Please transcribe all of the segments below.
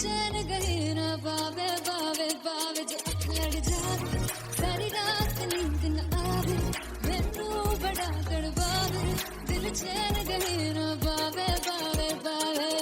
चैन गए ना बावे बावे बावे जो अख लड़ जावे सारी रात नींद न आवे मैनू बड़ा तड़पावे दिल चैन गए ना बावे बावे बावे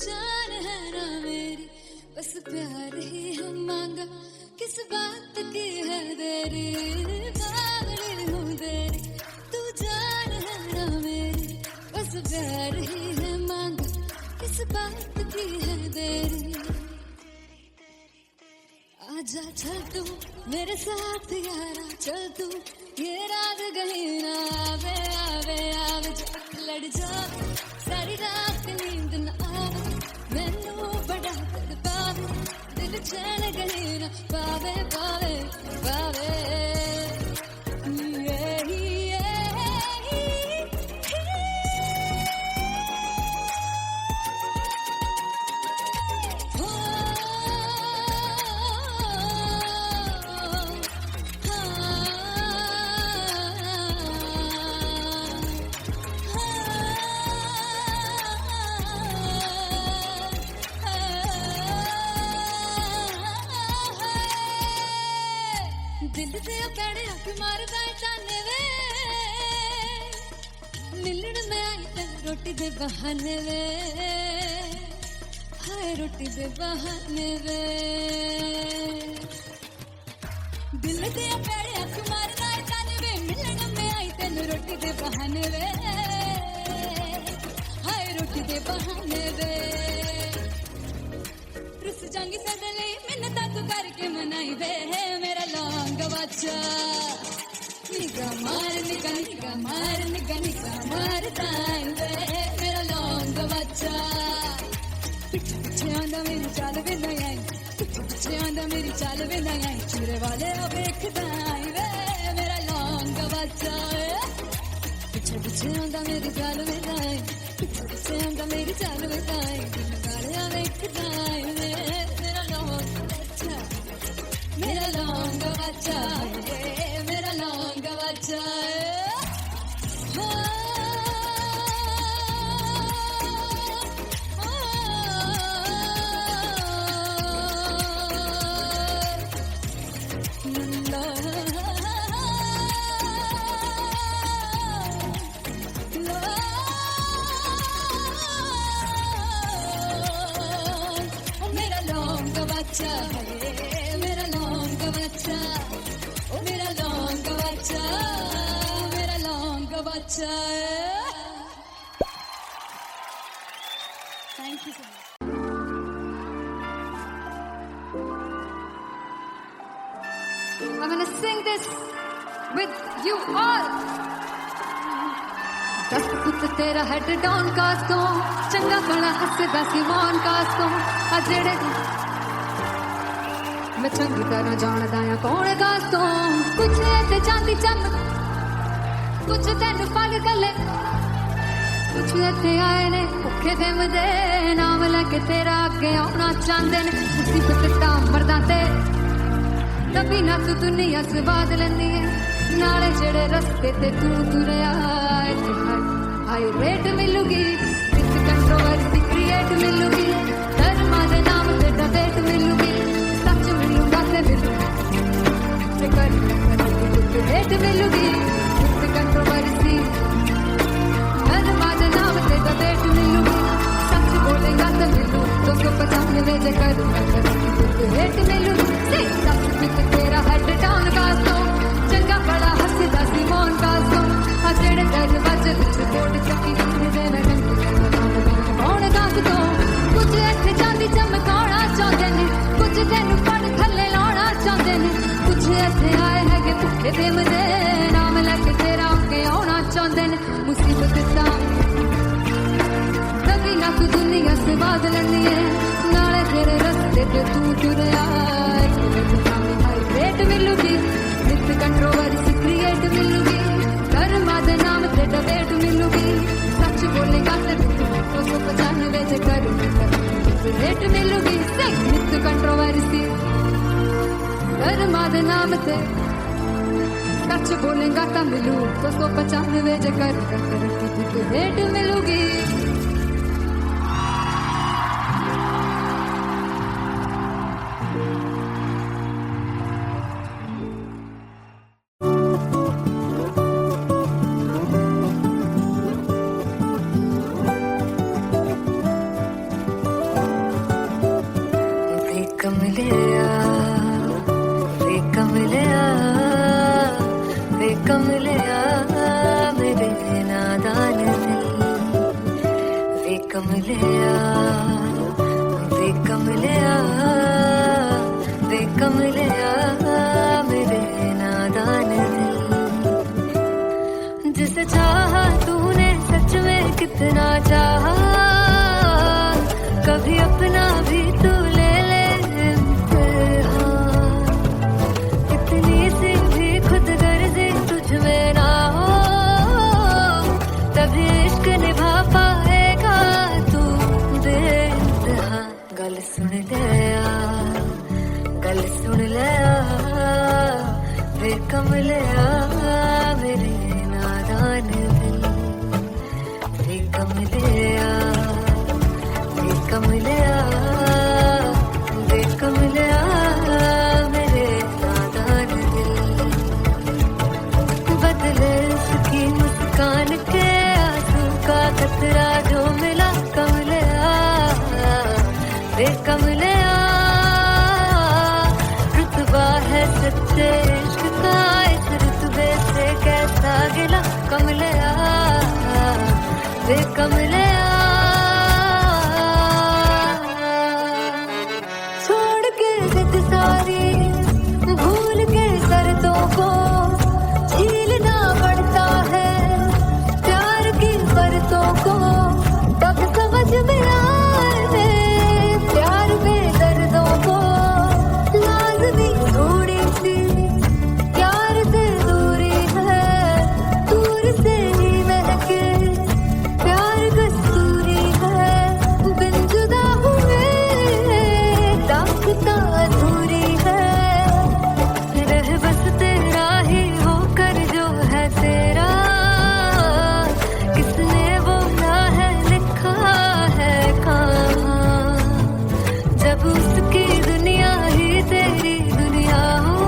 जान है ना मेरी बस प्यार ही हम मांगा किस बात की है देरी बावली हूँ तेरी तू जान है ना मेरी बस प्यार ही है मांगा किस बात की है देरी आजा चल तू मेरे साथ यारा चल तू ये रात गई ना आवे आवे आवे जो लड़ जावे सारी रात नींद न आवे मैनू बड़ा तड़पावे दिल चैन गई ना पावे पावे पावे दिल से पैड़े हक मारदा ताने वे मिलन में आई तेन रोटी दे बहाने वे हाय रोटी दे बहाने वे दिल से पैड़े हक मारदा ताने वे मिलन में आई तेन रोटी दे बहाने वे हाय रोटी दे बहाने वे रुस जांगी सदे लई मिन्नत तू करके मनाई वे मेरा लौंग बच्चा निगा मार ताई वे मेरा लौंग बच्चा पीछे पीछे आंदा मेरी चाल वे नहीं आई पीछे पीछे आंदा मेरी चाल वे नहीं आई चूरे वाले देखदा आई वे मेरा लौंग बच्चा पीछे पीछे आंदा मेरी चाल वे नहीं आई पीछे पीछे आंदा मेरी चाल वे नहीं आई वाले देखदा आई वे मेरा लौंग बच्चा मेरा लौंग बच्चा मेरा लौंग बच्चा मेरा लौंग बच्चा मेरा लौंग बच्चा ओ मेरा लौंग बच्चा मेरा लौंग बच्चा thank you so much I'm gonna sing this with you all दस पुत तेरा हेड डाउन कास तो चंगा बड़ा हसदा सिमोन कास तो आ जेड़े मैं चंगी तरह जानदा आ कौन कास तो कुछ ते चांदी चमक कुछ तेन पग गले कुछ इत्थे आए ने भुखे देमदे नाम लेके तेरा अगे आउणा चाहंदे ने मुसीबत ता मरदा ते तभी ना तू दुनिया स्वाद लैंदी है नाले जेड़े रस्ते ते तू तुरया हाई रेट मिलूगी विद कंट्रोवर्सी क्रिएट मिलूगी धर्मा दे नाम ते डिबेट मिलूगी सच मिलूगा ते मिलूगी रेट मिलूगी विद कंट्रोवर्सी धर्मा दे नाम ते डिबेट मिलूगी सच बोलेगा ते मिलू 295 जे करूंगा रेट मिलूगी सच विद तेरा हेड डाउन कास तो चंगा बड़ा हसदा सिमोन कास तो आ जेड़े दरवाजे विच कोट चक्की रखने दे रंग कौन कास तो कुछ इत्थे चांदी चमकाउणा चाहंदे ने कुछ तेनू पड़ थल्ले लाउणा चाहंदे ने कुछ इत्थे आए हैगे भुखे देमदे नाम लेके तेरा अगे आउणा चाहंदे ने मुसीबत दा तभी ना तू दुनिया स्वाद लैंदी है नाले तेरे रस्ते ते तू तुरया रेट मिलूगी विद कंट्रोवर्सी क्रिएट मिलूगी कर्मा डेट मिलूगी सच बोलेगा तो 295 जे करूंगी डेट मिलूगी सही नित कंट्रोवर्सी कर्मा दे नाम ते सच बोलेगा तो मिलू 295 जे करूंगी डेट मिलूगी कमलिया मेरे नादान दिल वे कमलिया मेरे नादान दिल जिसे चाहा तूने सच में कितना चाहा कभी अपना भी तू ले ले इम्तिहान इतनी सी भी खुद गर्जी तुझ में ना हो तभी इश्क निभा पाएगा तू बेइंतहा गल सुन ले वे कमलिया मेरे नादान दिल वे कमलिया मेरे नादान दिल बदले उसकी मुस्कान के आंसू का कतरा जो मिला कमलिया वे कमलिया रुतबा है सच्चे इश्क का इस रुतबे से कैसा गिला कमलिया वे कमलिया छोड़ के जिद सारी भूल के शर्तों को झीलना पड़ता है प्यार की शर्तों को तब समझ में आए प्यार में दर्दों को लाज़मी थोड़ी सी प्यार से दूरी है दूर से ही महके प्यार कस्तूरी है बिन जुदा हुए दास्तां अधूरी है रह बस तेरा ही होकर जो है तेरा किसने वो ना है लिखा है कहाँ जब उसकी दुनिया ही तेरी दुनिया हो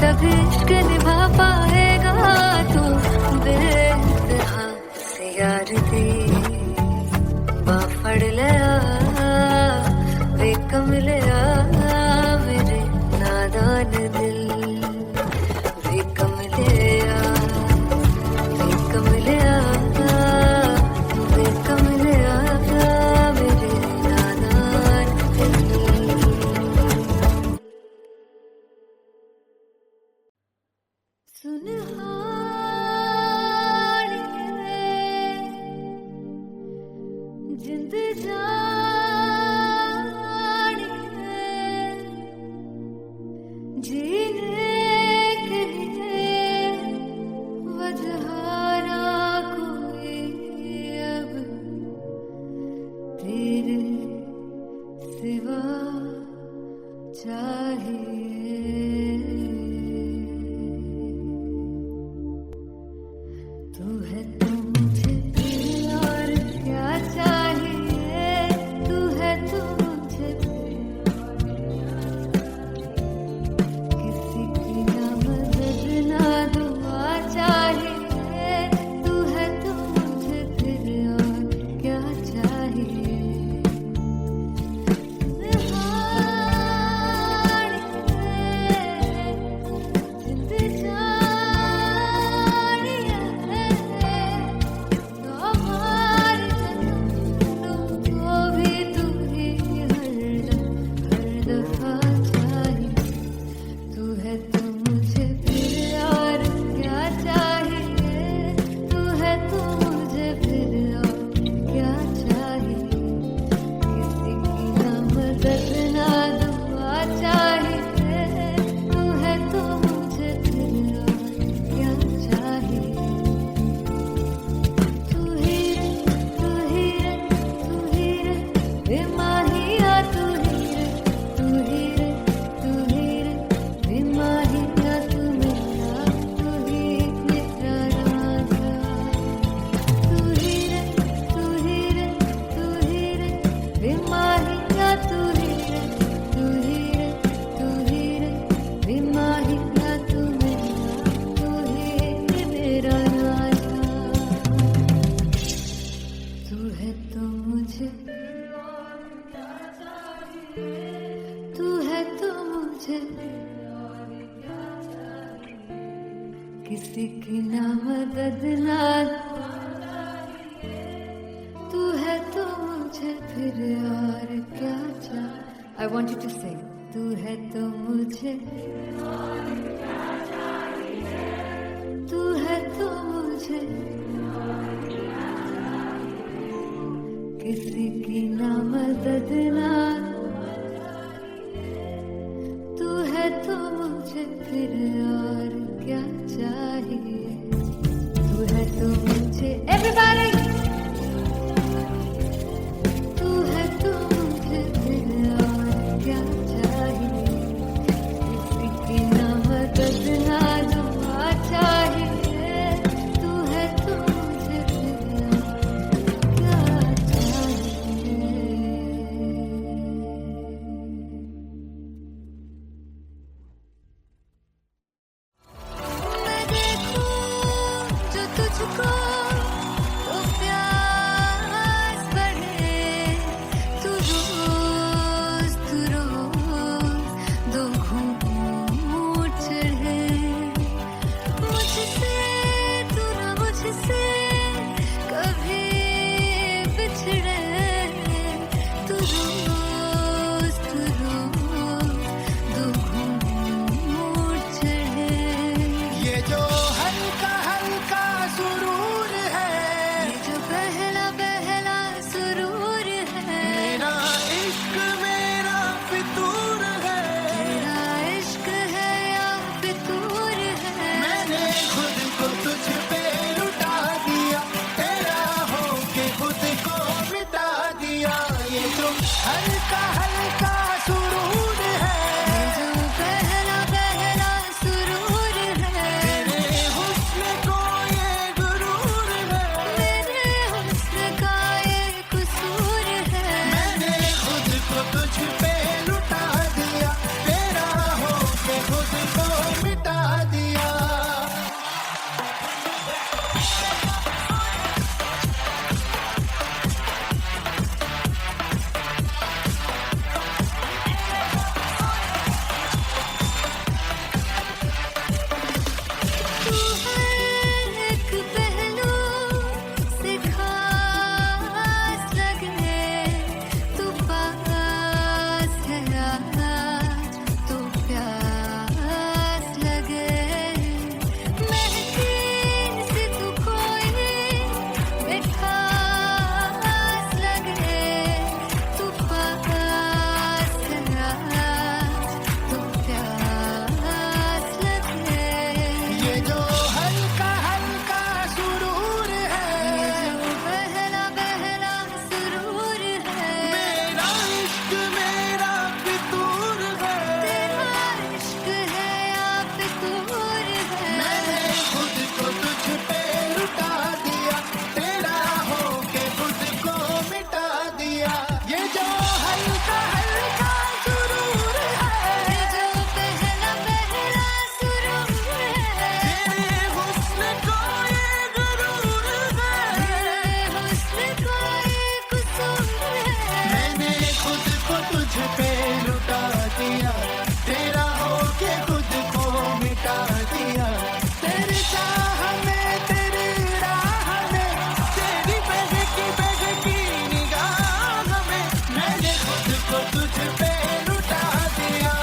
तब इश्क निभा पाएगा तू बेइंतहा से यार दी बाफड़ लिया वे कमलिया मेरे नादान दिल वे कमलिया मेरे नादान दिल सुनहारिए जिंद जानिए जीने के लिए वजह ना कोई अब तेरे सिवा चाहिए तू है तो मुझे और क्या चाहिए बेमाहिया तू ही रे, तू ही रे, तू ही रे, बेमाहिया तू मेरा, तू ही मेरा राजा। तू ही रे, तू ही रे, तू ही रे, बेमाहिया तू ही रे, तू ही रे, तू ही रे, बेमाहिया तू मेरा, तू ही मेरा राजा। तू है तो मुझे, तू है तो मुझे, किसी की ना मदद ना, तू है तो मुझे फिर और क्या चाह। I want you to sing. तू है तो मुझे, तू है तो मुझे, किसी की ना मदद ना, तू है तो मुझे फिर और क्या चाहिए। तू है तो मुझे, everybody, तू है तो मुझे फिर और क्या चाहिए। किसी की ना मदद ना दुआ चाहिए, तू है तो मुझे फिर और क्या चाहिए। मैं देखूं जो तुझको तो प्यास बढ़े, तू रोज दो घूंट चढ़े। मुझसे तू ना मुझसे कभी बिछड़े, तू रोज दो घूंट चढ़े। ये जो हल्का हल्का सुरूर है, ये जो पहला पहला सुरूर है, मेरा इश्क मेरा फितूर है। तेरा इश्क है या फितूर है। मैंने खुद को तुझ पे लुटा दिया, तेरा होके खुद को मिटा दिया। ये जो हल्का हल्का सुरूर है, ये जो पहला पहला सुरूर है, तेरे हुस्न को ये गुरूर है। मेरे हुस्न का ये कसूर है। मैंने खुद को तुझ पे लुटा दिया, तेरा होके खुद को मिटा दिया। तू हर एक पहलू से खास लगे, तू पास है आज तो प्यास लगे। महकी सी तू कोई मिठास लगे, तू पास है आज तो प्यास लगे। ये जो हल्का हल्का सुरूर है, ये जो पहला पहला सुरूर है, मेरा इश्क मेरा फितूर है। तेरा इश्क है या फितूर है। मैंने खुद को तुझ पे लुटा दिया, तेरा होके खुद को मिटा दिया। ये जो हल्का हल्का सुरूर है, ये जो पहला पहला सुरूर है, तेरे हुस्न को ये गुरूर है। तेरे हुस्न का ये कसूर है। मैंने खुद को तुझ पे लुटा दिया, तेरा होके खुद को मिटा दिया। तेरी चाह में तेरी राह में, तेरी बहकी निगाह में, मैंने खुद को तुझ पे लुटा दिया।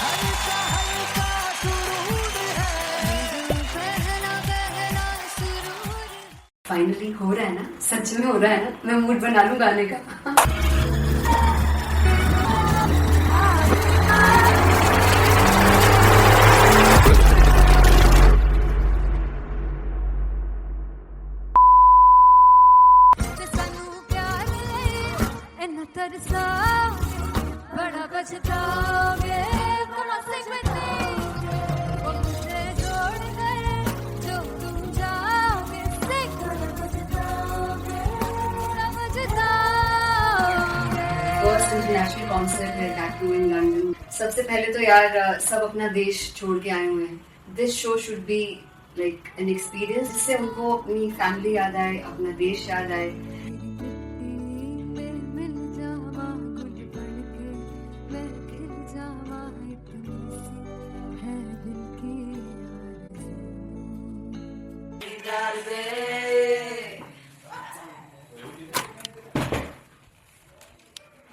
हल्का हल्का सुरूर है, ये जो पहला पहला सुरूर है। फाइनली हो रहा है ना, सच में हो रहा है ना। मैं मूड बना लूं गाने का। तरसाओगे, बड़ा पछताओगे, come on sing with me, वो मुझे छोड़ कर जो तुम जाओगे, sing, बड़ा पछताओगे, समझताओगे। फर्स्ट इंटरनेशनल कॉन्सर्ट है टैटू इन लंदन। सबसे पहले तो यार सब अपना देश छोड़ के आए हुए हैं। This show should be like an experience जिससे उनको अपनी फैमिली याद आए, अपना देश याद आए। मिल जावा गुल बन के, मैं खिल जावा इतनी सी है दिल की आरज़ू।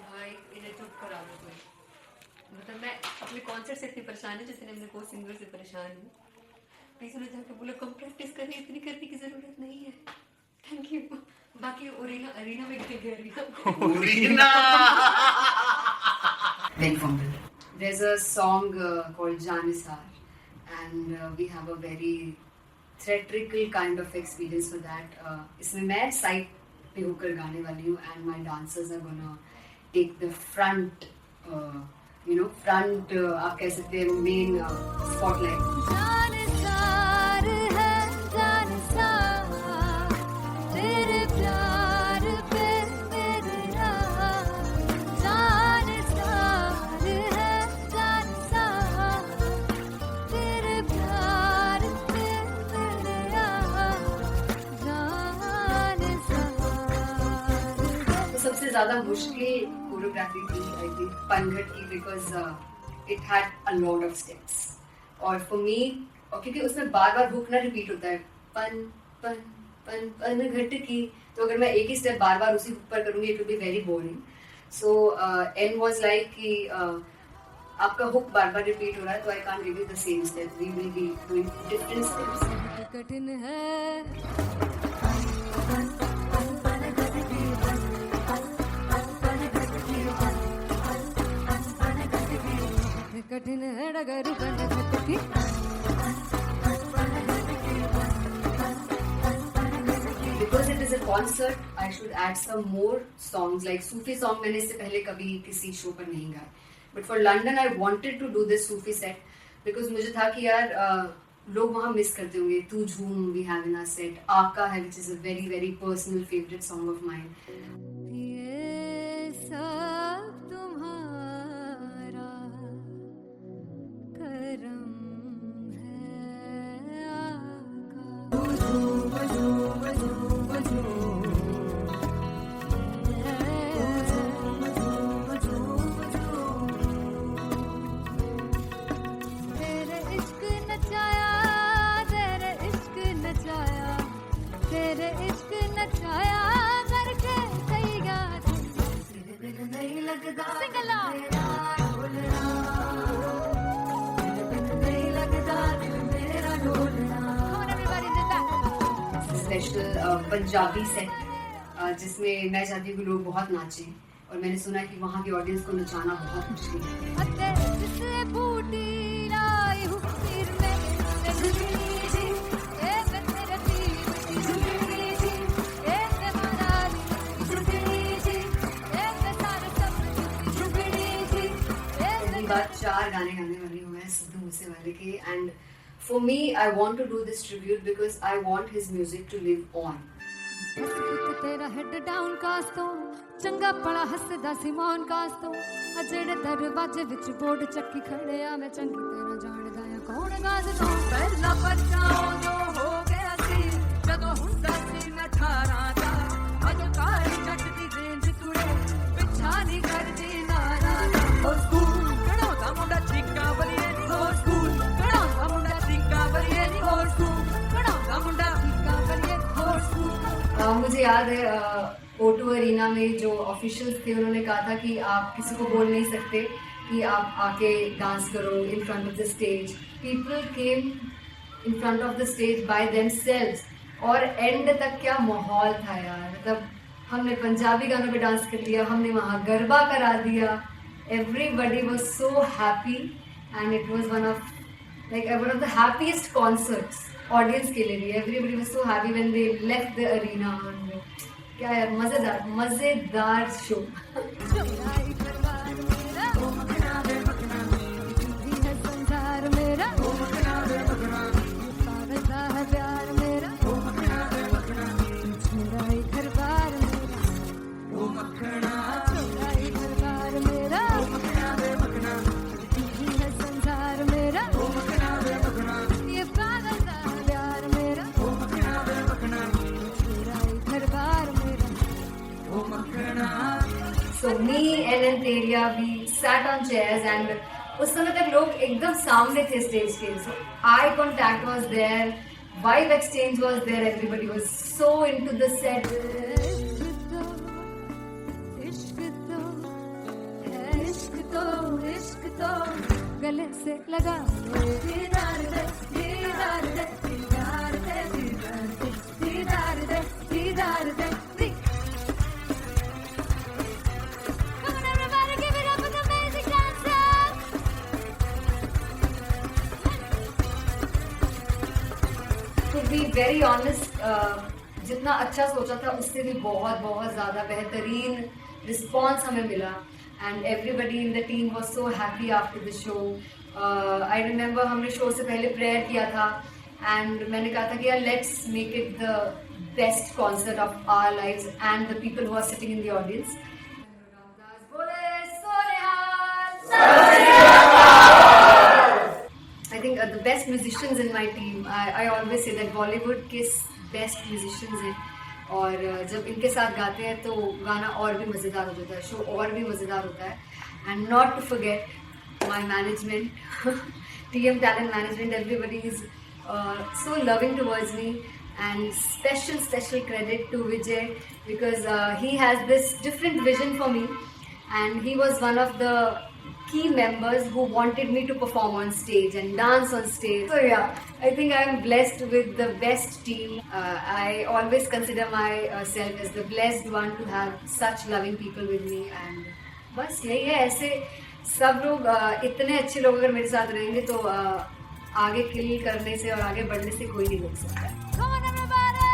भाई इन्हें चुप करा दो कोई। मतलब मैं अपने कॉन्सर्ट से इतनी परेशान हूँ जितने अपने को सिंगर से परेशान हूँ। प्लीज उन्हें जाके बोलो कम प्रैक्टिस करें, इतनी करने की जरूरत नहीं है। Thank you. बाकी अरीना में गए arena Very fumble. There's a song called Janisar and we have a very theatrical kind of experience for that. इसमें मैं साइड पे होकर गाने वाली हूँ and my dancers are gonna take the front, front आप कह सकते हैं main spotlight. जानसार है जानसार, तेरे प्यार पे मेरी राह। जानसार है जानसार, तेरे प्यार पे मेरी राह। जानसार तो सबसे ज्यादा मुश्किल कोरियोग्राफी थी आई थिंक पनघट की, because it had a lot of steps. और फॉर मी, और क्योंकि उसमें बार बार हुक ना रिपीट होता है, पन पन पन पनघट की, तो अगर मैं एक ही स्टेप बार बार उसी हुक पर करूंगी it will be very boring. So and was like कि आपका हुक बार बार रिपीट हो रहा है तो I can't give you the same step, we will be doing different steps. कठिन है कठिन है डगर पनघट की। Because it is a concert, I should add some more songs like Sufi song. मैंने इससे पहले कभी किसी शो पर नहीं गाए, but for London I wanted to do this Sufi set because मुझे था कि यार लोग वहाँ मिस करते होंगे। तू झूम we have in our set, आका है which is a very very personal favorite song of mine. ये सब तुम्हारा करम है तेरे इश्क नचाया, तेरे इश्क नचाया, तेरे इश्क नचाया करके तैयार। तेरे बिन नहीं लगता Sing along. तेरे बिन नहीं लगता दिल मेरा ढोलना। Come on everybody, do that. Special Punjabi set जिसमें मैं चाहती हूँ कि लोग बहुत नाचें, और मैंने सुना है कि वहाँ की ऑडियंस को नचाना बहुत मुश्किल है। अते जिसे बूटी लाई हूँ सिर में, मैं झुकनी जी, ए मैं तेरे पीर की झुकनी जी, ए मैं मनाली की झुकनी जी, ए मैं सारे सब की झुकनी जी, ए पहली मैं बार 4 गाने गाने वाली हूँ मैं सिद्धू मूसेवाले के, and for me I want to do this tribute because I want his music to live on. बस पुत तेरा हेड डाउन कास तो चंगा पड़ा हसदा सिमोन कास तो अजेड़े दरवाजे विच बोर्ड चक्की खड़े आ मैं चंगी तरह जानदा आ कौन गाज तो पहला बच्चा जो हो गया सी जदों हुंदा सी मैं 18 दा अजकारी जट दी रेंज कुड़े पिछा नहीं करदी नारा ओ स्कूल कड़ौदा मुंडा चिक्का बलिए नी हो स्कूल कड़ौदा मुंडा चिक्का बलिए नी हो स्कूल कड़ौदा मुंडा चिक्का बलिए हो स्कूल। मुझे याद है O2 अरीना में जो ऑफिशियल्स थे उन्होंने कहा था कि आप किसी को बोल नहीं सकते कि आप आके डांस करो in front of the stage. People came in front of the stage by themselves, और एंड तक क्या माहौल था यार। मतलब हमने पंजाबी गानों पे डांस कर लिया, हमने वहाँ गरबा करा दिया, everybody was so happy and it was one of the happiest concerts audience के लिए भी। Everybody was so happy when they left the arena, क्या यार, मजेदार शो। संसार मेरा पागल सा है प्यार मेरा, मेरा ही घर बार मेरा, मेरा ही घर बार मेरा, तू है संसार मेरा, ये पागल सा है प्यार मेरा, मेरा ही घर बार मेरा। So me and Anteria, we sat on chairs and उस समय तक लोग एकदम सामने थे स्टेज के, so eye contact was there, vibe exchange was there, everybody was so into the set. इश्क तो है, इश्क तो गले से लगा दीदार दे, दीदार दे, दीदार दे, दीदार दे, दीदार दे, दीदार दे। Come on everybody, give it up for the amazing dancers. To be very honest, जितना अच्छा सोचा था उससे भी बहुत बहुत ज़्यादा बेहतरीन रिस्पॉन्स हमें मिला, and everybody in the team was so happy after the show. I remember हमने शो से पहले प्रेयर किया था, एंड मैंने कहा था कि यार let's make it the best concert of our lives and the people who are sitting in the audience. I think the best musicians in my team, I always say that Bollywood के best musicians हैं, और जब इनके साथ गाते हैं तो गाना और भी मज़ेदार हो जाता है, शो और भी मज़ेदार होता है। And not to forget my management, TM Talent Management, everybody is so loving towards me, and special credit to Vijay, because he has this different vision for me, and he was one of the key members who wanted me to perform on stage and dance on stage. So yeah, I think I am blessed with the best team. I always consider myself as the blessed one to have such loving people with me, and बस यही है। ऐसे सब लोग इतने अच्छे लोग अगर मेरे साथ रहेंगे तो आगे किल करने से और आगे बढ़ने से कोई नहीं रोक सकता। Come on everybody.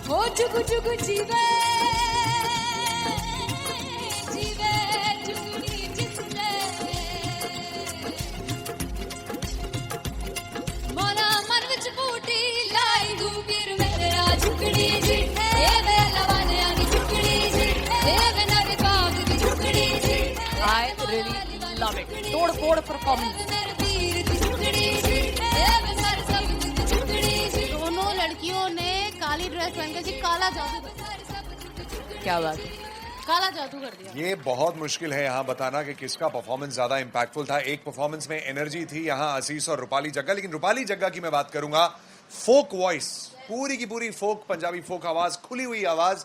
हो चुगु चुगु जीवे जीवे चुगुनी जिसने मोला मन विच बूटी लाई गुबीर मेरा झुकड़ी जी, ए वे लवाने आनी झुकड़ी जी, ए वे नवी बाग की झुकड़ी जी। I really love it. तोड़ फोड़ परफॉर्मेंस। दोनों लड़कियों ने काली ड्रेस पहनकर जी काला जादू कर दिया। क्या बात है, काला जादू कर दिया। ये बहुत मुश्किल है यहाँ बताना कि किसका परफॉर्मेंस ज्यादा इंपैक्टफुल था। एक परफॉर्मेंस में एनर्जी थी यहाँ असीस और रूपाली जग्गा, लेकिन रूपाली जग्गा की मैं बात करूंगा, फोक वॉइस, पूरी की पूरी फोक, पंजाबी फोक आवाज, खुली हुई आवाज।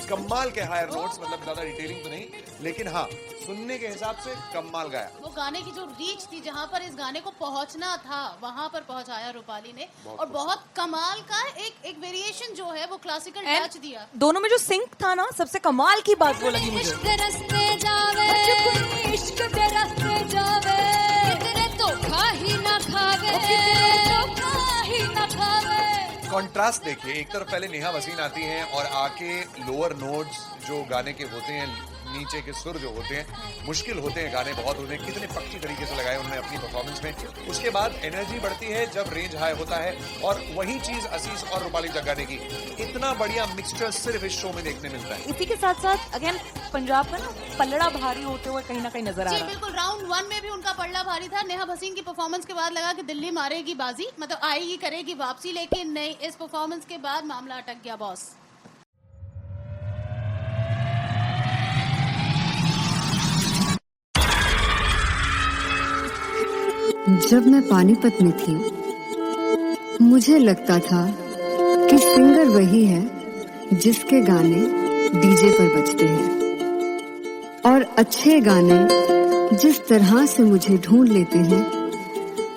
कमाल के हायर नोट्स, मतलब ज्यादा डिटेलिंग तो नहीं, लेकिन हाँ सुनने के हिसाब से कमाल गाया। वो गाने की जो रीच थी, जहाँ पर इस गाने को पहुंचना था वहां पर पहुंचाया रूपाली ने, और बहुत कमाल का एक वेरिएशन जो है वो क्लासिकल टच दिया। दोनों में जो सिंक था ना, सबसे कमाल की बात वो लगी मुझे। इश्क रस्ते जावे, इश्क दे रस्ते जावे, कितने धोखा ही ना खावे, धोखा ही ना खावे। कॉन्ट्रास्ट देखिए, एक तरफ पहले नेहा वसीन आती हैं और आके लोअर नोट्स जो गाने के होते हैं, नीचे के सुर जो होते हैं, मुश्किल होते हैं, गाने बहुत होते हैं, कितने पक्की तरीके से लगाए उन्होंने अपनी परफॉर्मेंस में। उसके बाद एनर्जी बढ़ती है जब रेंज हाई होता है, और वही चीज असीस और रूपाली जग्गा ने की। इतना बढ़िया मिक्सचर सिर्फ इस शो में देखने मिलता है। इसी के साथ साथ अगेन पंजाब का ना पल्लड़ा भारी होते हुए कहीं ना कहीं नजर आ जी रहा है। बिल्कुल, राउंड 1 में भी उनका पल्ला भारी था। नेहा भसीन की परफॉर्मेंस के बाद लगा कि दिल्ली मारेगी बाजी, मतलब आएगी, करेगी वापसी, लेकिन नहीं, इस परफॉर्मेंस के बाद मामला अटक गया बॉस। जब मैं पानीपत में थी मुझे लगता था कि सिंगर वही है जिसके गाने डीजे पर बजते हैं, और अच्छे गाने जिस तरह से मुझे ढूंढ लेते हैं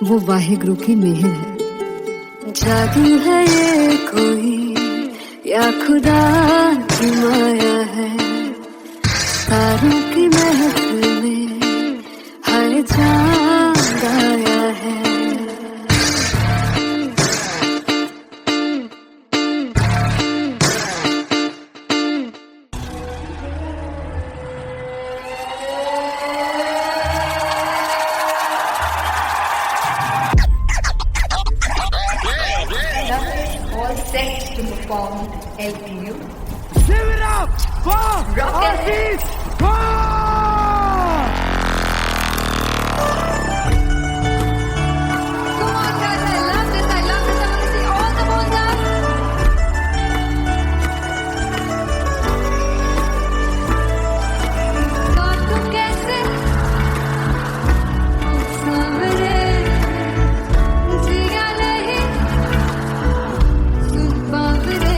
वो वाहिगुरु की मेहर है। जादू है ये कोई या खुदा की माया है, तारों की महफिल में हर चांद आया है। All set to perform LPU. Give it up for Artist Come on, guys! I love this. I love this. I want to see all the balls up. काटो कैसे सामने जिया नहीं सुन बाबरे।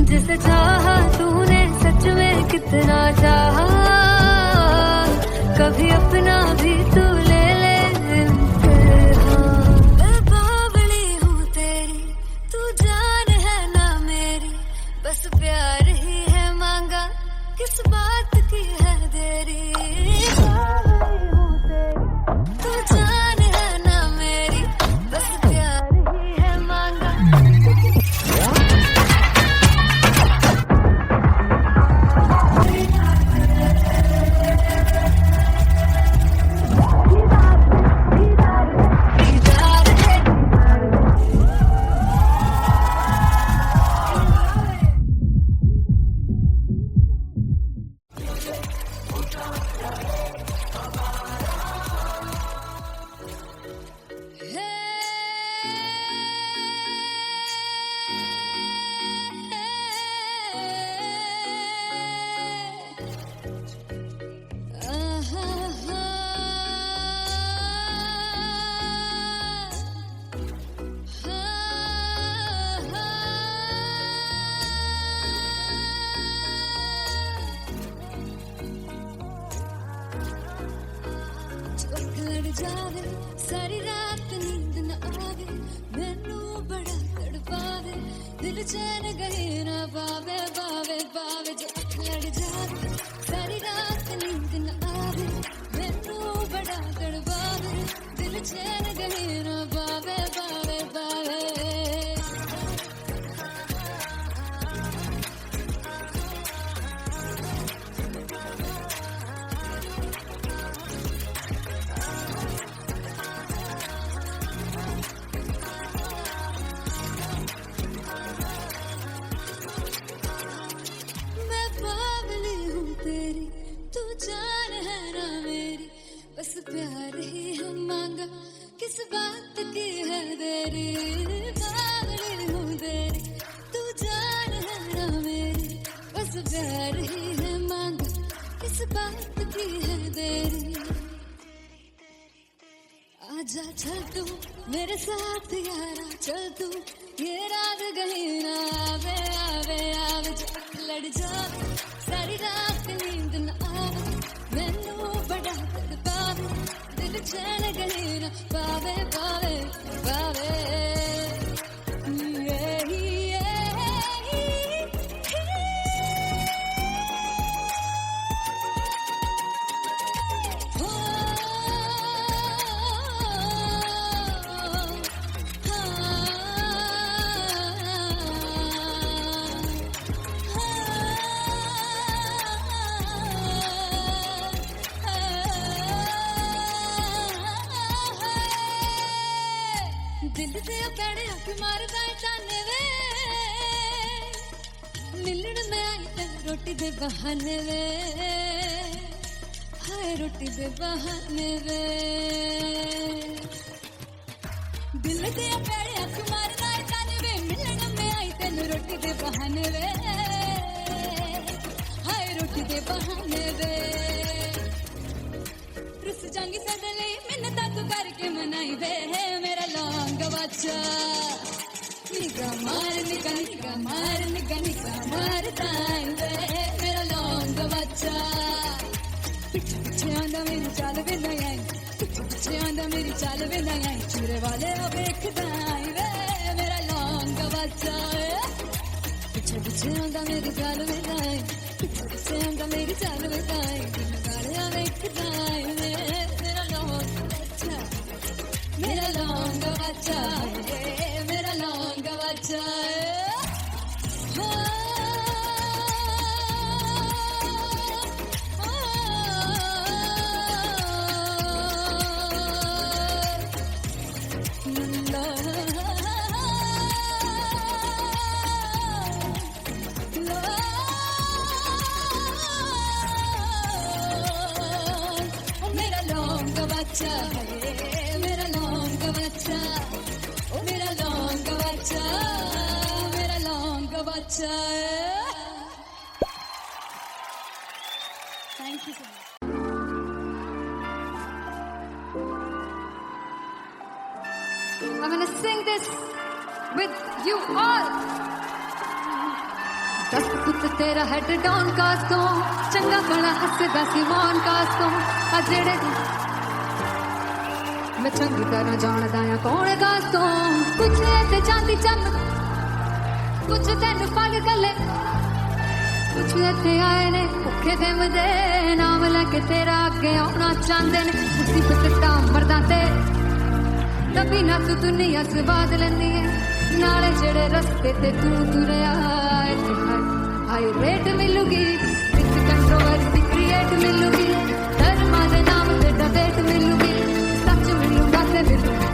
जिसे चाहा तूने सच में कितना चाहा, कभी अपना भी तू ले ले इम्तिहान। मैं बावली हूँ तेरी, तू जान है ना मेरी, बस प्यार ही है मांगा, किस बात की है देरी। बावली हूँ तेरी, तू जान है ना मेरी, बस प्यार ही है मांगा। लड़ जावे सारी रात नींद न आवे, मैनू बड़ा तड़पावे, दिल चैन गहे ना पावे पावे पावे। जो लड़ जावे सारी रात नींद न आवे, मैनू बड़ा तड़पावे, दिल चैन गहे ना पावे पावे पावे। बस प्यार ही हम मांगा, किस बात की है देरी। बावली हूँ तेरी, तू जान है ना मेरी, बस प्यार ही है मांगा, किस बात की है देरी। जा चल तू मेरे साथ यारा, चल तू ये रात गली ना आवे आवे आवे, जो लड़ जावे सारी रात नींद न आवे, मैनू बड़ा तड़पावे दिल चैन गली ना पावे पावे पावे। दिल से पैड़े हक मारदा ताने वे, मिलन में आई तेन रोटी दे बहाने वे, हाय रोटी दे बहाने वे। दिल से पैड़े हक मारदा ताने वे, मिलन में आई तेन रोटी दे बहाने वे, हाय रोटी दे बहाने वे। रुस जांगी सदले मिन्नता तू करके मनाई वे, मेरा लौंग बच्चा निगा मार निगा निगा मार निगा निगा मार ताई वे, मेरा लौंग बच्चा। पिछे पिछे आंदा मेरी चाल वे ना आई, पिछे पिछे आंदा मेरी चाल वे ना आई, चूरे वाले ओ वेखदा आई वे, मेरा लौंग बच्चा। पिछे पिछे आंदा मेरी चाल वे ना आई, पिछे पिछे आंदा मेरी चाल वे ना आई, दिन वाले ओ वेखदा आई वे, मेरा लौंग बच्चा, मेरा लौंग बच्चा, मेरा लौंग बच्चा। मेरा लौंग बच्चा, मेरा लौंग बच्चा, ओ मेरा लौंग बच्चा, मेरा लौंग बच्चा। Thank you so much. I'm gonna sing this with you all. दस पुत तेरा हेड डाउन कास्तों, चंगा बड़ा हसदा सिमोन कास्तों, आ जेड़े मैं चंगी तरह जानदा आ कौन कास्तों, कुछ ते चांदी चमक, कुछ तेन पल गले, कुछ इत्थे आए ने भुखे दिम दे, नाम लैके तेरा अगे आउणा चाहंदे ने, मुसीबत तां मरदा ते तभी ना तू दुनिया स्वाद लैंदी है, नाले जेड़े रस्ते ते तू तुरया, हाई रेट मिलूगी, विच कंट्रोवर्सी क्रिएट मिलूगी, धर्मा दे नाम ते डिबेट मिलूगी, सच मिलूगा ते मिलूगी,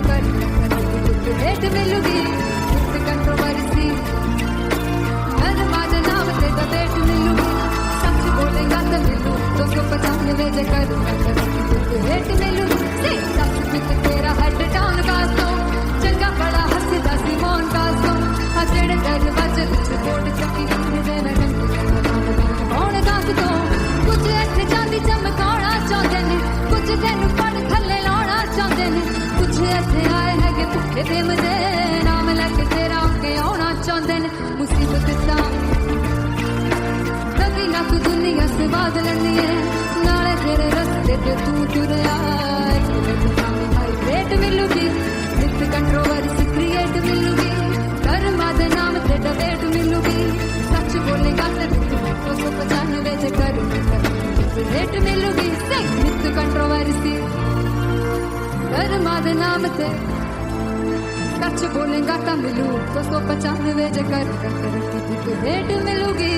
कर रेट मिलूगी, विच कंट्रोवर्सी, धर्मा दे नाम ते डिबेट मिलूगी, सच बोलेगा ते मिलू 295 जे कर रेट मिलूगी, सच विच तेरा हेड डाउन कास्तों, चंगा बड़ा हसदा सिमोन कास्तों, आ जेड़े दरवाजे विच कोट चक्की दे मैं कौन कास्तों, कुछ इत्थे चांदी चमकाउणा चाहंदे ने, कुछ तेनू पड़ थल्ले लाउणा चाहंदे ने, कुछ इत्थे आए हैगे भुखे दिम दे, नाम लैके तेरा अगे आउणा चाहंदे ने, मुसीबत तां कभी ना तू दुनिया स्वाद लैंदी है, नाले तेरे रस्ते ते तू तुरया, रेट मिलूगी, विच कंट्रोवर्सी क्रिएट मिलूगी, धर्मा दे नाम ते डिबेट मिलूगी, सच बोलेगा ते 295 जे कर रेट मिलूगी, विच कंट्रोवर्सी, धर्मा दे नाम ते सच बोलेगा ता मिलू 295 जे कर रेट मिलूगी।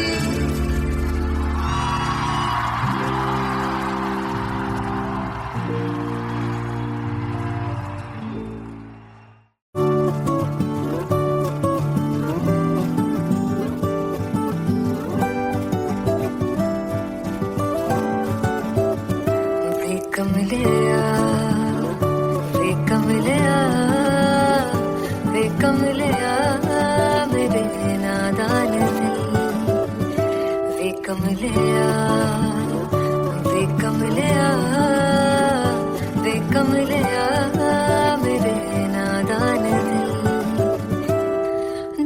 वे कमलिया कमलिया मेरे नादान दिल,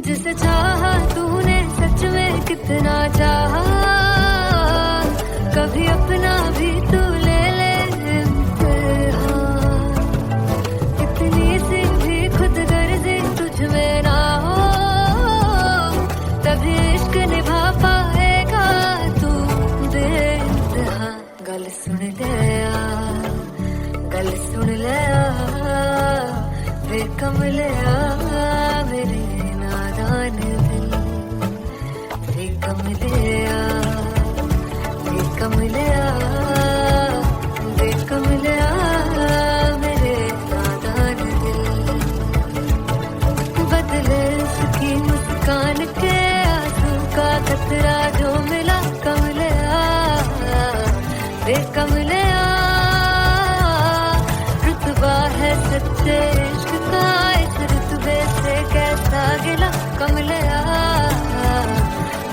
जिसे चाहा तूने सच में कितना चाहा, कभी अपना भी तू ले ले इम्तिहान, इतनी सी भी खुद गर्जी तुझ में ना हो, तभी इश्क निभा पाएगा तू बेइंतहा। गल सुन लिया, गल सुन लिया वे कमलिया मेरे नादान दिल, वे कमलिया, वे कमलिया, वे कमलिया मेरे नादान दिल, बदले उसकी मुस्कान के आंसू का कतरा जो मिला कमलिया, वे कमलिया, रुतबा है सच्चे इश्क का इस रुतबे से कैसा गिला कमलिया,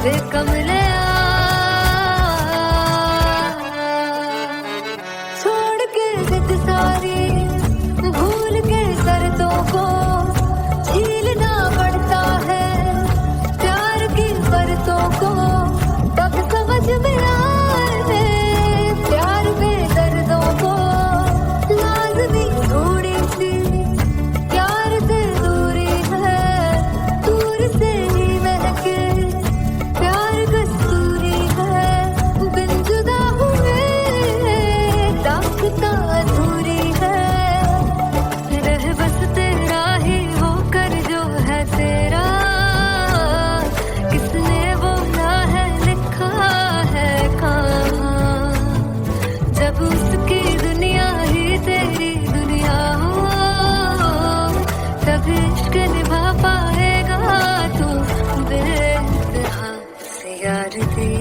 वे कमलिया, छोड़ के जिद सारी भूल के शर्तों को, झीलना पड़ता है प्यार की परतों को, तब समझ में आए प्यार बेदर्दों को, लाज़मी थोड़ी सी प्यार से दूरी है, दूर से ही महके प्यार कस्तूरी है, बिन जुदा हुए दास्तां अधूरी है, रह बस तेरा ही होकर जो है तेरा, किसने बोला है लिखा है कहाँ, जब उसकी दुनिया ही तेरी दुनिया हो, तब इश्क निभा पाएगा तू बेइंतहा। से यार दी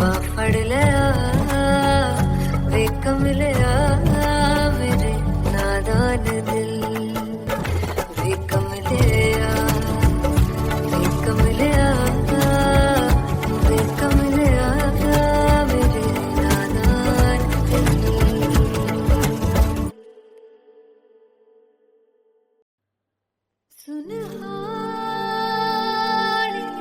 बाफड़ लिया वे कमलिया मेरे नादान दिल, वे कमलिया, वे कमलिया, वे कमलिया मेरे नादान दिल। सुनहानिए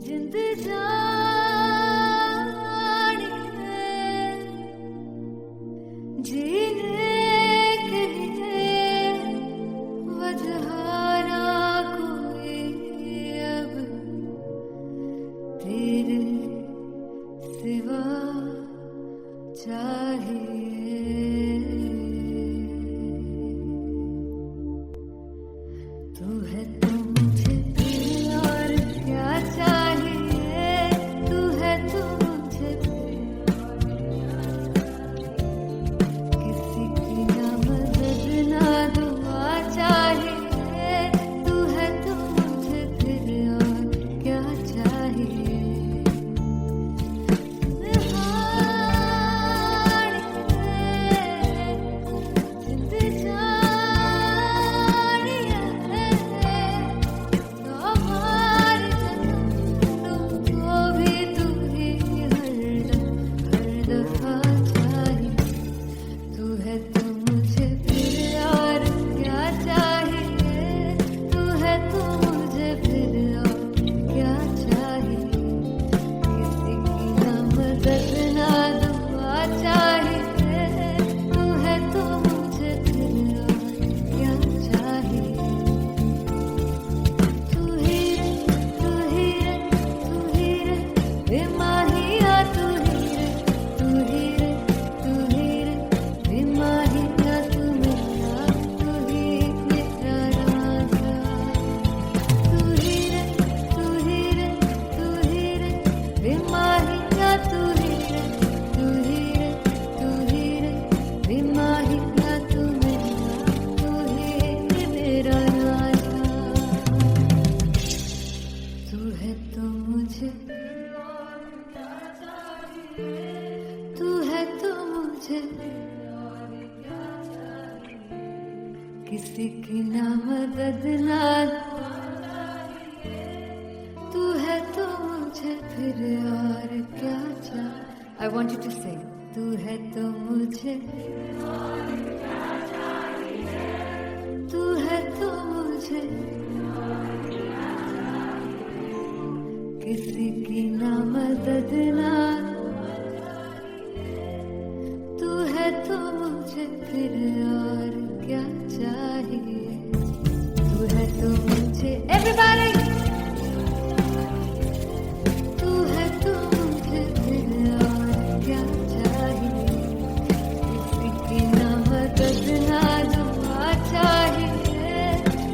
जिंद जानिए, जीने के लिए वजह ना कोई अब तेरे सिवा चाहिए, तू है तो मुझे फिर और क्या चाहिए, तू है तो मुझे किसी की ना मदद ना दुआ चाहिए, तू है तो मुझे फिर और क्या चाहिए, जिंद जानिए हमारे तुमको भी तू ही हर दफा चाहिए, तू है तो मुझे फिर और क्या चाहिए, तू है तो मुझे फिर और क्या चाहिए, किसी की ना मदद ना दुआ चाहिए, तू है तो मुझे फिर और क्या चाहिए, तू ही रे, तू ही रे, तू ही रे बेमाहिया, तू ही रे, तू ही रे, तू ही रे बेमाहिया, तू मेरा, तू ही मेरा राजा, तू ही रे, तू ही रे, तू ही रे बेमाहिया, तू ही रे, तू ही रे, तू ही रे बेमाहिया, तू मेरा, तू ही मेरा राजा, तू है तो मुझे, तू है तो मुझे किसी की ना मदद ना, तू है तो मुझे फिर और क्या चाहिए। I want you to sing. तू है तो मुझे, तू है तो मुझे किसी की ना मदद ना, तू है तो मुझे फिर और क्या चाहिए, तू है तो मुझे एवरीबॉडी, तू है तो मुझे फिर और क्या चाहिए, किसी की ना मदद ना दुआ चाहिए,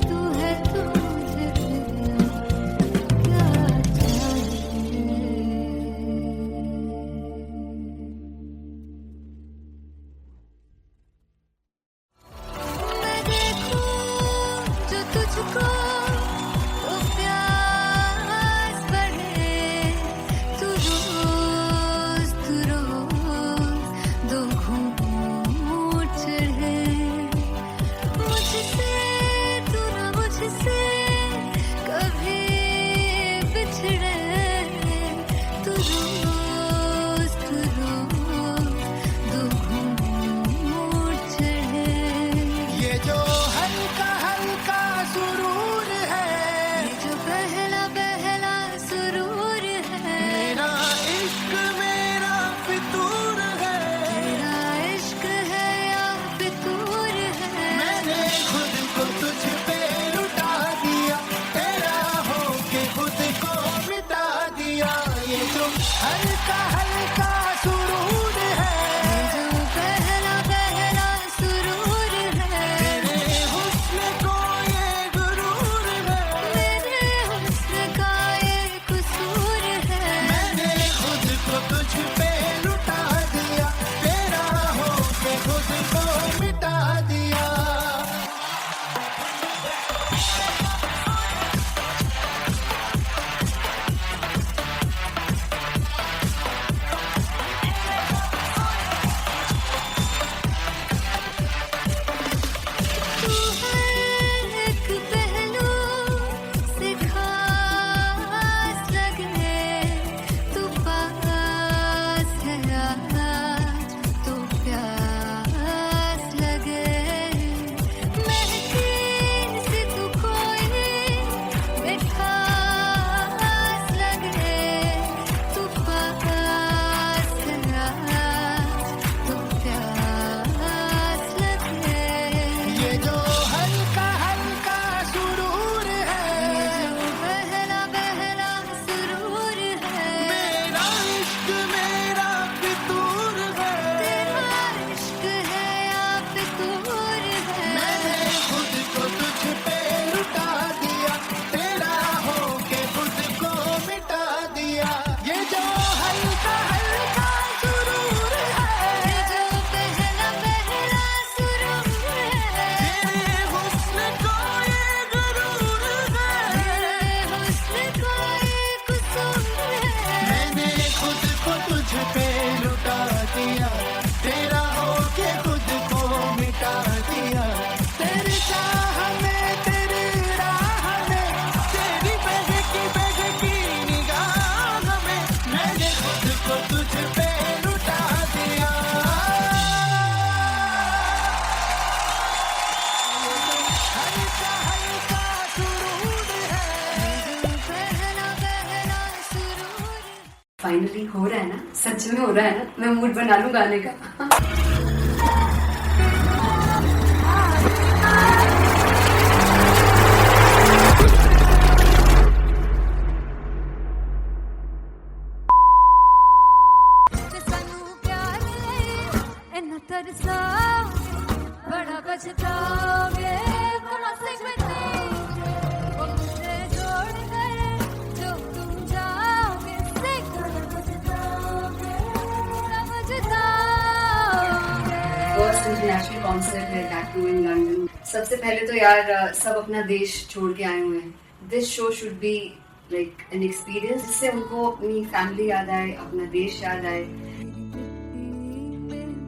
तू है तो मुझे फिर और क्या चाहिए। मैं देखूं जो तुझको तो प्यास बढ़े, तू रोज दो घूंट चढ़े, मुझसे तू ना मुझसे कभी बिछड़े, तू रोज दो घूंट चढ़े। ये जो हल्का हल्का सुरूर है, ये जो पहला पहला सुरूर है, मेरा इश्क मेरा फितूर है, तेरा इश्क है या फितूर है। मैंने खुद को तुझ पे लुटा दिया, तेरा होके खुद को मिटा दिया। ये जो हल्का हल्का सुरूर है, ये जो पहला पहला सुरूर है, तेरे हुस्न को ये गुरूर है, मेरे हुस्न का ये कसूर है। मैंने खुद को तुझ पे लुटा दिया, तेरा होके खुद को मिटा दिया। तू है एक पहलू से खास लगे, तू पास है आज तो प्यास लगे, महकी सी तू कोई मिठास लगे, तू पास है आज तो प्यास लगे। ये जो हल्का हल्का सुरूर है, ये जो पहला पहला सुरूर है, मेरा इश्क मेरा फितूर है, तेरा इश्क है या फितूर है। मैंने खुद को तुझ पे लुटा दिया, तेरा होके खुद को मिटा दिया। ये जो हल्का हल्का सुरूर है, ये जो पहला पहला सुरूर है, तेरे हुस्न को ये गुरूर है, मेरे हुस्न का ये कसूर है। मैंने खुद को तुझ पे लुटा दिया, तेरा होके खुद को मिटा दिया। तेरी चाह में तेरी राह में, तेरी बहकी निगाह में, मैंने खुद को तुझ पे लुटा दिया। हल्का हल्का सुरूर है, जो पहला पहला सुरूर है। फाइनली हो रहा है ना, सच में हो रहा है ना, मैं मूड बना लूं गाने का। जे सानू प्यार लई इन्ना तरसाओगे, बड़ा पछताओगे, कमा से वो मुझे छोड़ गए, जो तुम जाओगे से कमा पछताओगे, समझताओगे। फर्स्ट इंटरनेशनल कॉन्सर्ट है दैट टू इन लंदन। सबसे पहले तो यार सब अपना देश छोड़ के आए हुए हैं। This show should be like an experience, जिससे उनको अपनी फैमिली याद आए, अपना देश याद आए।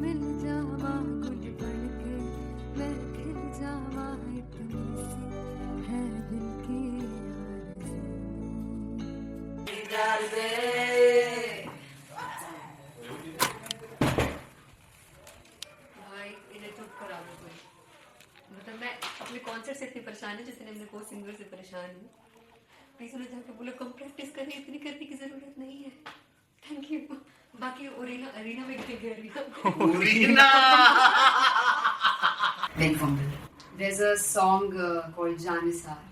मिल जावा गुल बन के, मैं खिल जावा इतनी सी है दिल की आरज़ू। से इतनी परेशान है जितने मैं को सिंगर से परेशान हूँ। प्लीज उन्हें जाके बोलो कम प्रैक्टिस करें, इतनी करने की जरूरत नहीं है। Thank you. बाकी अरीना में गए arena There's a song called Janisar,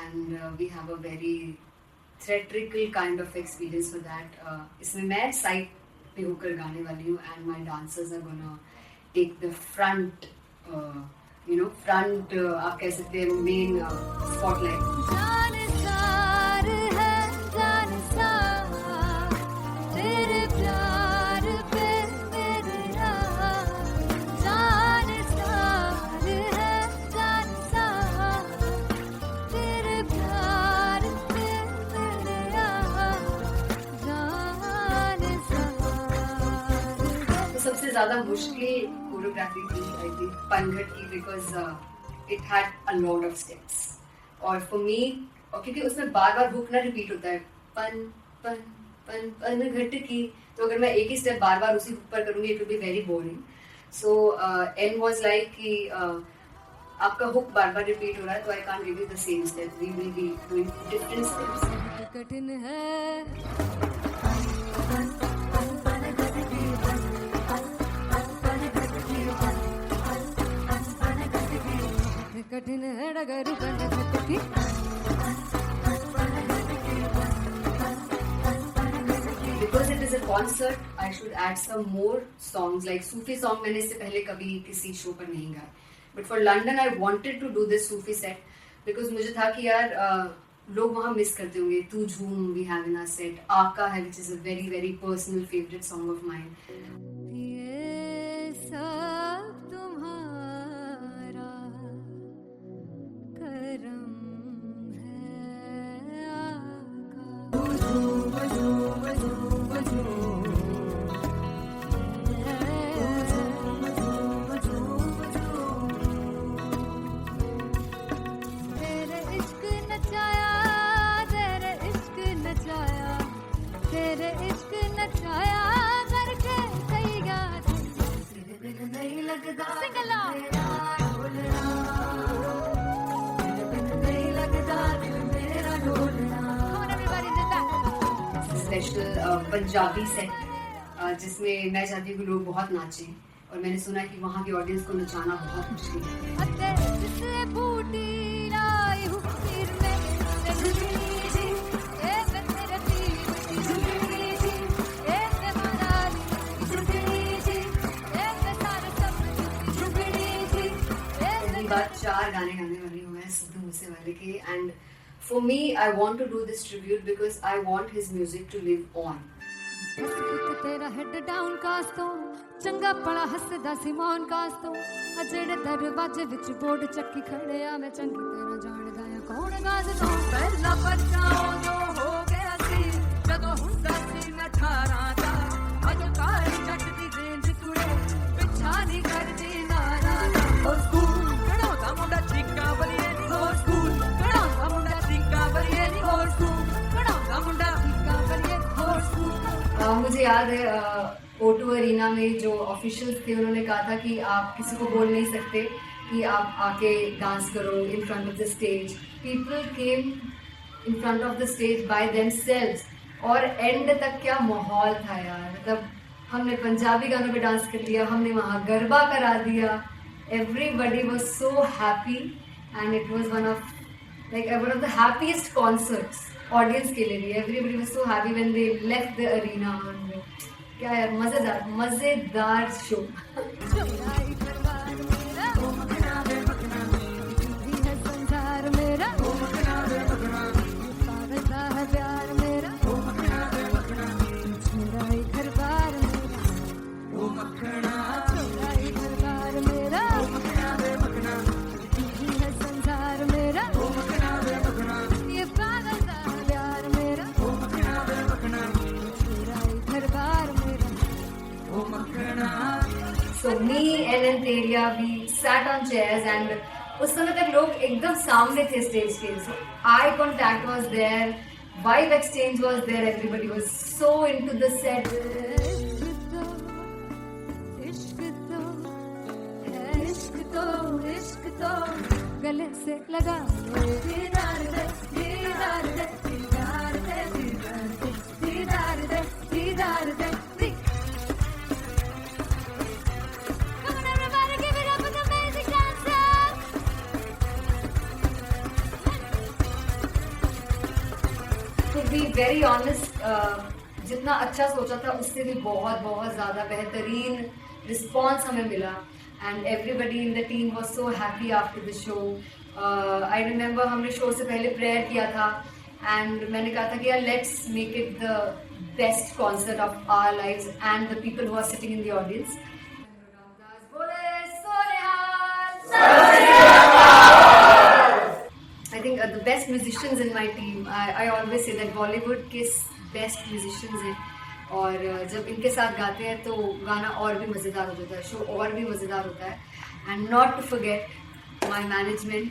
and we have a very theatrical kind of experience for that. इसमें मैं साइड पे होकर गाने वाली हूँ, and my dancers are gonna take the front, front आप कह सकते हैं main spotlight. जानसार है जानसार तेरे प्यार पे मेरा जानसार है जानसार तेरे प्यार पे मेरा जानसार तो सबसे ज़्यादा मुश्किल कोरियोग्राफी थी आई थिंक पनघट की, because it had a lot of steps, और फॉर मी, और क्योंकि उसमें बार बार हुक ना रिपीट होता है, पन पन पन पनघट की, तो अगर मैं एक ही स्टेप बार बार उसी हुक पर करूँगी it will be very boring. So and was like कि आपका हुक बार बार रिपीट हो रहा है, तो I can't give you the same step, we will be doing different steps. कठिन है कठिन है डगर पनघट की Because it is a concert, I should add some more songs, like Sufi song मैंने इससे पहले कभी किसी शो पर नहीं गाया. But for London I wanted to do this Sufi set because मुझे था कि यार लोग वहाँ मिस करते होंगे. तू झूम we have in our set, आका है which is a very very personal favorite song of mine. ये सब तुम्हारा करम है तेरे इश्क नचाया तेरे इश्क नचाया तेरे इश्क नचाया करके तैयार तेरे दिल नहीं लगदा सिंगला स्पेशल पंजाबी सेट जिसमें मैं चाहती हूँ कि लोग बहुत नाचें, और मैंने सुना है कि वहाँ की ऑडियंस को नचाना बहुत मुश्किल है. जिससे बूटी लाई हूँ फिर मैं झुकनी जी ए मैं तेरे पीर झुकनी जी ए मैं मनाली झुकनी जी ए मैं सारे सब झुकनी जी पहली बार 4 गाने गाने वाली हूँ मैं सिद्धू मूसेवाले के, and for me I want to do this tribute because I want his music to live on. तेरा हेड डाउन कास तो चंगा पड़ा हसदा सिमोन कास तो अजेड़े दरवाजे विच बोर्ड चक्की खड़े आ मैं चंगी तरह जानदा आ कौन गाज तो पहला बचाओ जो हो गया सी जदों हुंदा सी मैं 18 दा अज कारी जट दी रेंज कुड़े पिछा नहीं करदी नारा ओ स्कूल कढ़ाउंदा मुंडा चीका बलिए नी हो स्कूल कढ़ाउंदा मुंडा चीका बलिए नी हो स्कूल कढ़ाउंदा मुंडा चीका बलिए हो स्कूल. मुझे याद है O2 अरीना में जो ऑफिशियल्स थे उन्होंने कहा था कि आप किसी को बोल नहीं सकते कि आप आके डांस करो in front of the stage. People came in front of the stage by themselves, और एंड तक क्या माहौल था यार. मतलब हमने पंजाबी गानों पे डांस कर लिया, हमने वहाँ गरबा करा दिया. Everybody was so happy and it was one of the happiest concerts audience के लिए भी. Everybody was so happy when they left the arena. क्या यार, मजेदार शो. संसार मेरा पागलता है प्यार मेरा मेरा ही घर बार मेरा ही घर बार मेरा है संसार मेरा ये पागलता है प्यार मेरा ही घर बार मेरा. So me and Anteria, we sat on chairs and उस समय तक लोग एकदम सामने थे स्टेज के. So eye contact was there, vibe exchange was there, everybody was so into the set. इश्क तो गले से लगा ले दीदार दे दीदार दे दीदार दे दीदार दे दीदार दे दीदार दे Come on everybody, give it up for the amazing dancers. To be very honest, जितना अच्छा सोचा था उससे भी बहुत बहुत ज़्यादा बेहतरीन रिस्पॉन्स हमें मिला and everybody in the team was so happy after the show. I remember हमने शो से पहले प्रेयर किया था एंड मैंने कहा था कि यार let's make it the best concert of our lives and the people who are sitting in the audience. I think the best musicians in my team. I always say that Bollywood के best musicians हैं और जब इनके साथ गाते हैं तो गाना और भी मज़ेदार हो जाता है, शो और भी मज़ेदार होता है. And not to forget my management,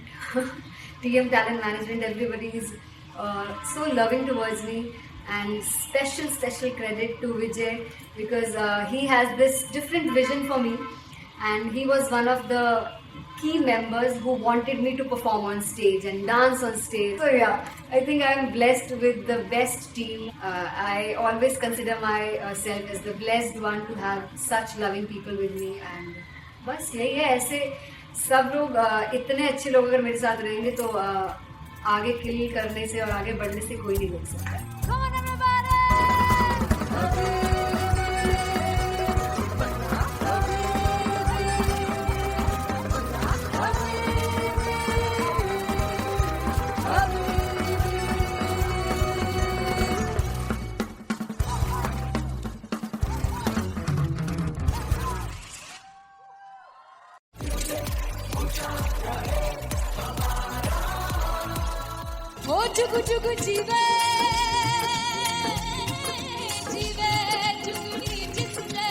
TM Talent Management. Everybody is so loving towards me, and special credit to Vijay because he has this different vision for me, and he was one of the key members who wanted me to perform on stage and dance on stage. So yeah, I think I am blessed with the best team. I always consider myself as the blessed one to have such loving people with me. And बस यही है, ऐसे सब लोग इतने अच्छे लोग अगर मेरे साथ रहेंगे तो आगे किल करने से और आगे बढ़ने से कोई नहीं रोक सकता. Come on everybody. ओ जुगु जुगु जीवे जीवे जुगुनी जिसने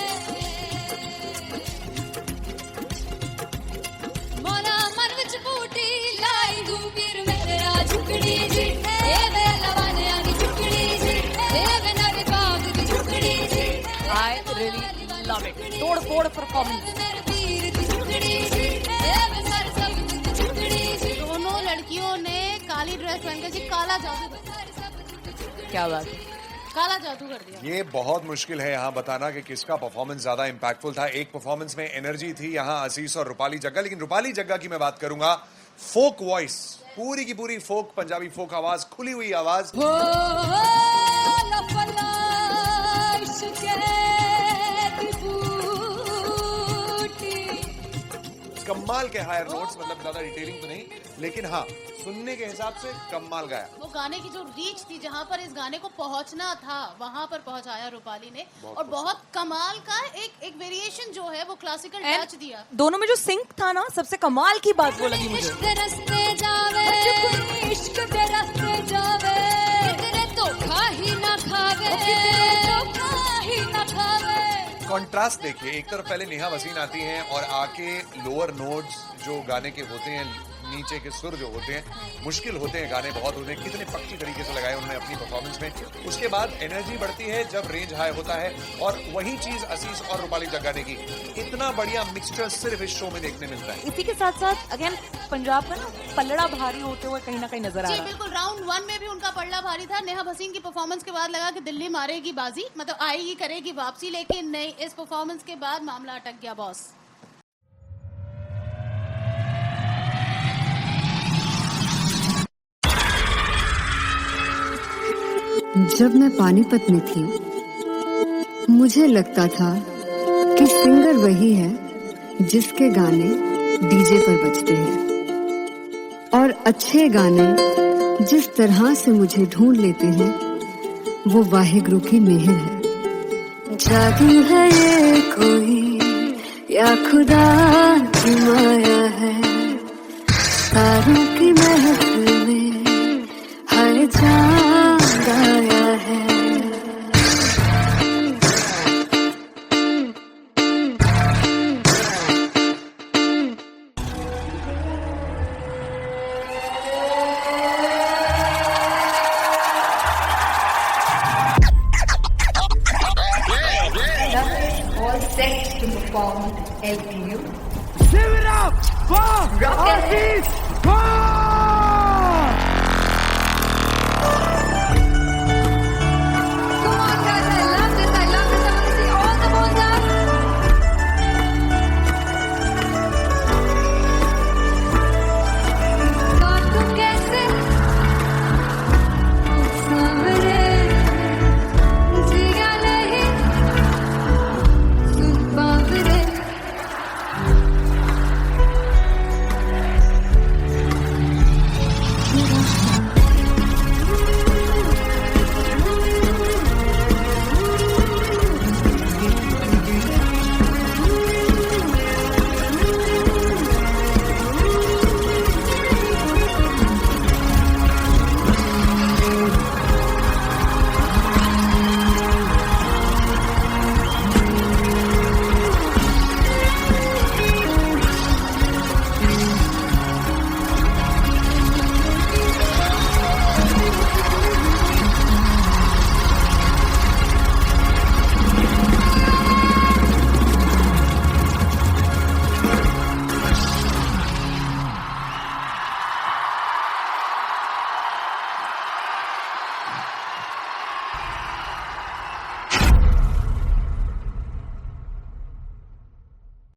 मोरा मन विच बूटी लाई दूबीर मेरा झुकड़ी जी ए वे लवाने आनी झुकड़ी जी ए वे नरे बाग की झुकड़ी जी. I really love it. तोड़ फोड़ परफॉर्मेंस. दोनों लड़कियों ने काली ड्रेस पहनकर जी काला जादू कर दिया. क्या बात है. काला जादू कर दिया. ये बहुत मुश्किल है यहाँ बताना कि किसका परफॉर्मेंस ज्यादा इंपैक्टफुल था. एक परफॉर्मेंस में एनर्जी थी यहाँ असीस और रूपाली जग्गा, लेकिन रूपाली जग्गा की मैं बात करूंगा. फोक वॉइस, पूरी की पूरी फोक, पंजाबी फोक आवाज, खुली हुई आवाज. कमाल के हायर नोट्स, मतलब ज्यादा डिटेलिंग तो नहीं, लेकिन हाँ सुनने के हिसाब से कमाल गाया. वो गाने की जो रीच थी, जहाँ पर इस गाने को पहुंचना था वहां पर पहुंचाया रूपाली ने. और बहुत कमाल का एक वेरिएशन जो है वो क्लासिकल टच दिया. दोनों में जो सिंक था ना, सबसे कमाल की बात वो लगी मुझे. इश्क दे रस्ते जावे इश्क दे रस्ते जावे तेरे धोखा ही ना खावे धोखा ही ना खावे. कॉन्ट्रास्ट देखिए, एक तरफ पहले नेहा वसीन आती हैं और आके लोअर नोट्स जो गाने के होते हैं, नीचे के सुर जो होते हैं, मुश्किल होते हैं गाने बहुत होते हैं, कितने पक्की तरीके से लगाए उन्होंने अपनी परफॉर्मेंस में. उसके बाद एनर्जी बढ़ती है जब रेंज हाई होता है, और वही चीज असीस और रूपाली जग्गा ने की. इतना बढ़िया मिक्सचर सिर्फ इस शो में देखने मिलता है. इसी के साथ साथ अगेन पंजाब का ना पलड़ा भारी होते हुए कहीं ना कहीं नजर आ जी रहा है. बिल्कुल. राउंड 1 में भी उनका पलड़ा भारी था. नेहा भसीन की परफॉर्मेंस के बाद लगा कि दिल्ली मारेगी बाजी, मतलब आएगी करेगी वापसी, लेकिन नहीं, इस परफॉर्मेंस के बाद मामला अटक गया बॉस. जब मैं पानीपत में थी मुझे लगता था कि सिंगर वही है जिसके गाने डीजे पर बजते हैं, और अच्छे गाने जिस तरह से मुझे ढूंढ लेते हैं वो वाहिगुरु की मेहर है. जादू है ये कोई या खुदा की माया है, तारों की महफिल में हर चांद आया है. All set to perform LPU. Give it up for Rocket. Aziz वाह